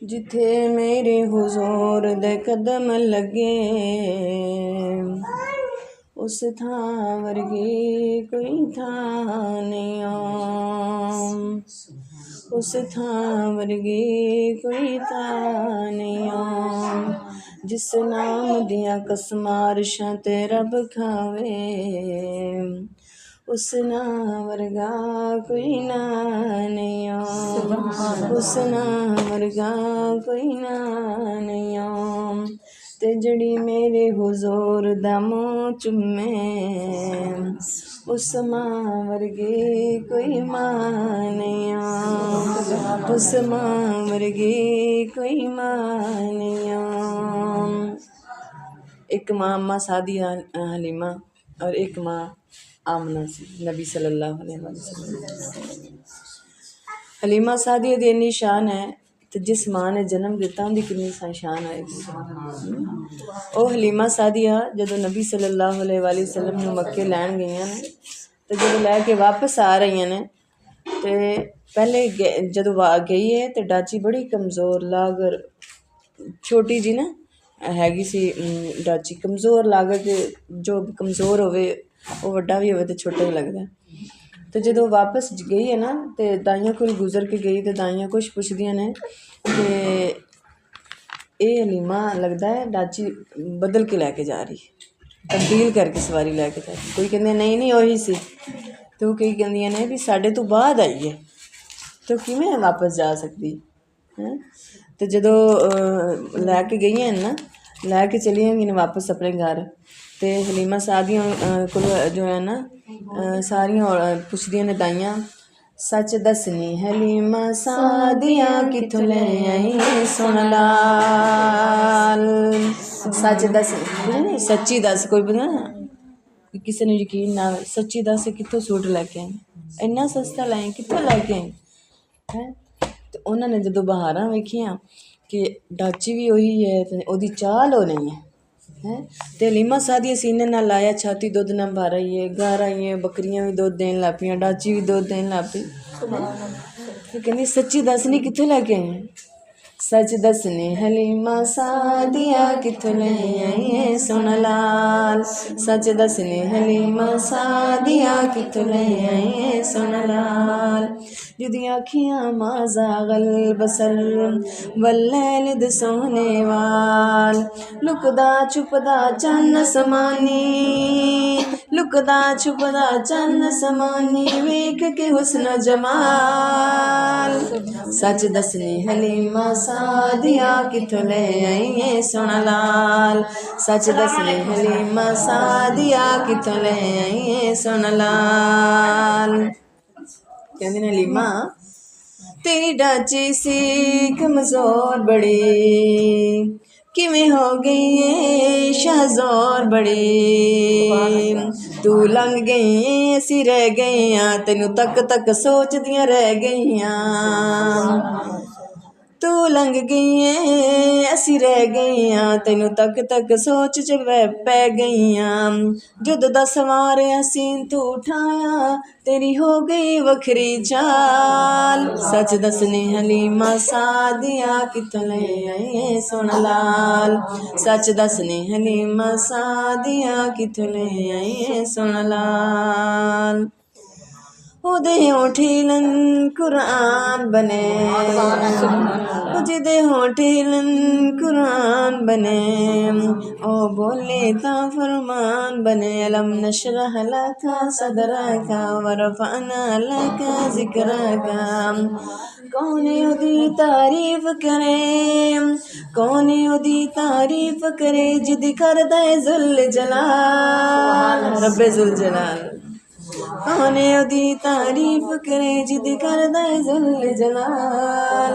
जिथे मेरे हुजूर दे कदम लगे उस थां वर्गी कोई थां नहीं उस थां वर्गी कोई थां नहीं जिस नाम दियां कसमां अरशां ते रब खावे उस नाम वर्गा कोई ना नहीं उस नाम वर्गा कोई ना नहीं ते जड़ी मेरे हुजूर दा मूंह चुम्मे उस मां वर्गी कोई मां नहीं उस मां वर्गी कोई मां नहीं। एक माँ अम्मा सादिया हलीमा और एक माँ आमना सी नबी सल्लल्लाहु अलैहि वसल्लम। हलीमा सादिया दी इन्नी शान है तो जिस माँ ने जन्म दिता उनकी कितनी शान आएगी। वो हलीमा सादिया जदों नबी सल्लल्लाहु अलैहि वसल्लम नूं मक्के लैन गई ने तो जो लैके वापस आ रही ने तो पहले जदों गई है तो डाची बड़ी कमज़ोर लागर छोटी जी ना हैगी सी डाची कमज़ोर लागत जो कमज़ोर होवे वो वड्डा भी होवे तो छोटा ही लगता है। तो जदों वापस गई है ना तो दाइयां कोल गुजर के गई तो दाइयां कुछ पुछदियां ने कि ये हलीमा लगता है डाची बदल के लैके जा रही तब्दील करके सवारी लैके जा रही। कोई कहते नहीं नहीं वही सी तो कई कहदियां ने भी साढ़े तो बाद आई है तो किवें वापस जा सकती है। तो जदों लैके गई हैं ना लैके चली गई वापस अपने घर तो हलीमा सादिया को जो है ना सारियां पुछदियां ने दाइयां सच दसनी हलीमा सादिया कित्थों ले आई सुन लाल सच दस सच्ची दस कोई पता ना किसी ने यकीन ना सच्ची दस कित्थों सूट लैके आई इन्ना सस्ता लाई कित्थों लैके आई है। तो उन्होंने जदों बहारां वेखियां कि डाची भी वही है तो ओदी चाल हो नहीं है तो हलीमा सादिया सीने नाल लाया छाती दुध ना भर आई है घर आई है बकरियां भी दुध देन लग पियां डाची भी दुध देन लग पई तो कहनी सच्ची दसनी कित्थों लैके आई सच दसनी हलीमा सादिया कित्थों ले आई है सुन लाल सच दसनी हलीमा सादिया कित्थों ले आई है सुन लाल जिदियां अखियां माजा गल बसर वल्लैल दे सोने वाल लुकदा छुपदा चन्न समानी लुकदा छुपदा चन्न समानी वेख के हुस्न जमाल सच दसनी हलीमा सादिया कित्थों ले आई है सुन लाल सच दसनी हलीमा सादिया कित्थों ले आई है सुन लाल। कहंदी ने हलीमा तेरी डाची सी कमज़ोर बड़ी किवें हो गई है शाहज़ोर बड़ी तू लंघ गई है असी रह गई हाँ तेनू तक तक सोचदियां रह गईयां तू लंघ गई है असी रह गईयां तेनू तक तक सोच च पै गईयां जुद दा सवार हसीन तू उठाया तेरी हो गई वखरी चाल सच दसनी हलीमा सादिया कित्थों ले आई है सुन लाल सच दसनी हलीमा सादिया कित्थों ले आई है सुन लाल। ओदे होठे लन कुरान बने जिदे होठे लन कुरान बने ओ बोले ता फरमान बने अलम नशरह लका सदरका वरफअना लका ज़िक्रका कौन ओदी तारीफ करे कौन ओदी तारीफ करे जिद करदा है जुल जलाल रब्बे जुल जलाल कौन ओदी तारीफ करे जिद करदा है जुल जलाल।